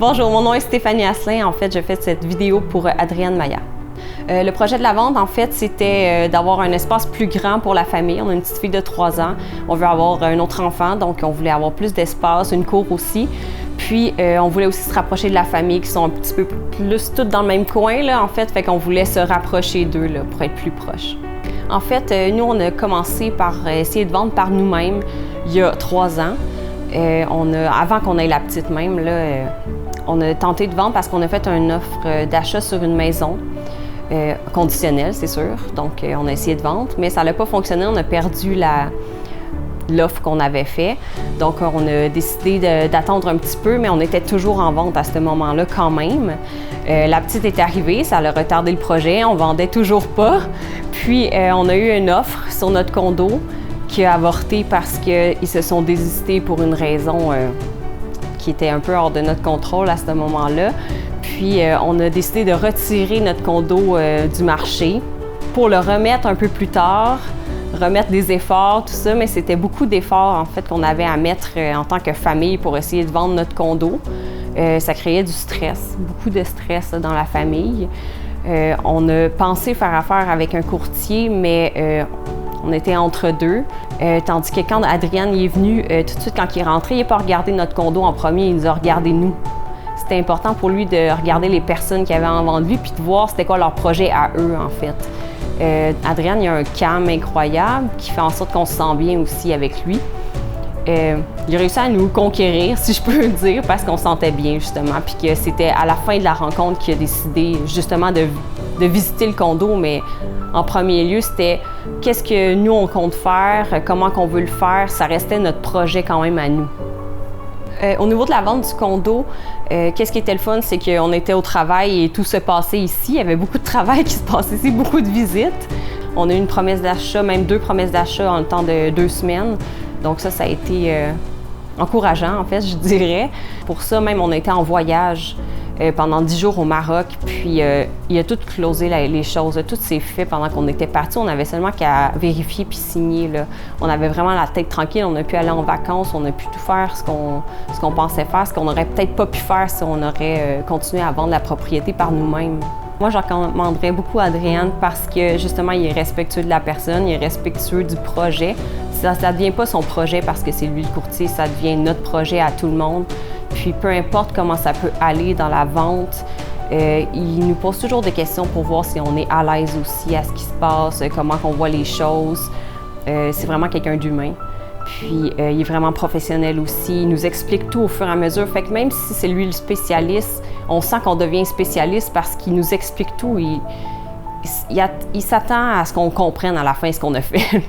Bonjour, mon nom est Stéphanie Asselin. En fait, je fais cette vidéo pour Adrienne Maya. Le projet de la vente, en fait, c'était d'avoir un espace plus grand pour la famille. On a une petite fille de 3 ans. On veut avoir un autre enfant, donc on voulait avoir plus d'espace, une cour aussi. Puis, on voulait aussi se rapprocher de la famille, qui sont un petit peu plus toutes dans le même coin, là, en fait qu'on voulait se rapprocher d'eux là, pour être plus proches. En fait, nous, on a commencé par essayer de vendre par nous-mêmes il y a 3 ans. Avant qu'on ait la petite même, là, on a tenté de vendre parce qu'on a fait une offre d'achat sur une maison, conditionnelle, c'est sûr. Donc, on a essayé de vendre, mais ça n'a pas fonctionné. On a perdu l'offre qu'on avait fait. Donc, on a décidé d'attendre un petit peu, mais on était toujours en vente à ce moment-là quand même. La petite est arrivée, ça a retardé le projet, on vendait toujours pas. Puis, on a eu une offre sur notre condo qui a avorté parce qu'ils se sont désistés pour une raison qui était un peu hors de notre contrôle à ce moment-là. Puis, on a décidé de retirer notre condo du marché pour le remettre un peu plus tard, remettre des efforts, tout ça, mais c'était beaucoup d'efforts en fait qu'on avait à mettre en tant que famille pour essayer de vendre notre condo. Ça créait du stress, beaucoup de stress dans la famille. On a pensé faire affaire avec un courtier, mais on était entre deux. Tandis que quand Adrienne est venue, tout de suite quand il est rentré, il n'a pas regardé notre condo en premier, il nous a regardé nous. C'était important pour lui de regarder les personnes qui avaient en vente de lui puis de voir c'était quoi leur projet à eux en fait. Adrienne, il a un calme incroyable qui fait en sorte qu'on se sent bien aussi avec lui. Il a réussi à nous conquérir, si je peux le dire, parce qu'on se sentait bien justement, puis que c'était à la fin de la rencontre qu'il a décidé justement de visiter le condo, mais en premier lieu, c'était qu'est-ce que nous on compte faire, comment qu'on veut le faire, ça restait notre projet quand même à nous. Au niveau de la vente du condo, qu'est-ce qui était le fun, c'est qu'on était au travail et tout se passait ici. Il y avait beaucoup de travail qui se passait ici, beaucoup de visites. On a eu une promesse d'achat, même 2 promesses d'achat en le temps de 2 semaines. Donc ça a été encourageant, en fait, je dirais. Pour ça, même, on a été en voyage pendant 10 jours au Maroc, puis il a tout closé les choses, tout s'est fait pendant qu'on était partis. On avait seulement qu'à vérifier puis signer, là. On avait vraiment la tête tranquille, on a pu aller en vacances, on a pu tout faire ce qu'on pensait faire, ce qu'on n'aurait peut-être pas pu faire si on aurait continué à vendre la propriété par nous-mêmes. Moi, j'en recommanderais beaucoup à Adrienne parce que, justement, il est respectueux de la personne, il est respectueux du projet. Ça ne devient pas son projet parce que c'est lui le courtier, ça devient notre projet à tout le monde. Puis, peu importe comment ça peut aller dans la vente, il nous pose toujours des questions pour voir si on est à l'aise aussi à ce qui se passe, comment on voit les choses. C'est vraiment quelqu'un d'humain. Puis, il est vraiment professionnel aussi. Il nous explique tout au fur et à mesure. Fait que même si c'est lui le spécialiste, on sent qu'on devient spécialiste parce qu'il nous explique tout. Il s'attend à ce qu'on comprenne à la fin ce qu'on a fait.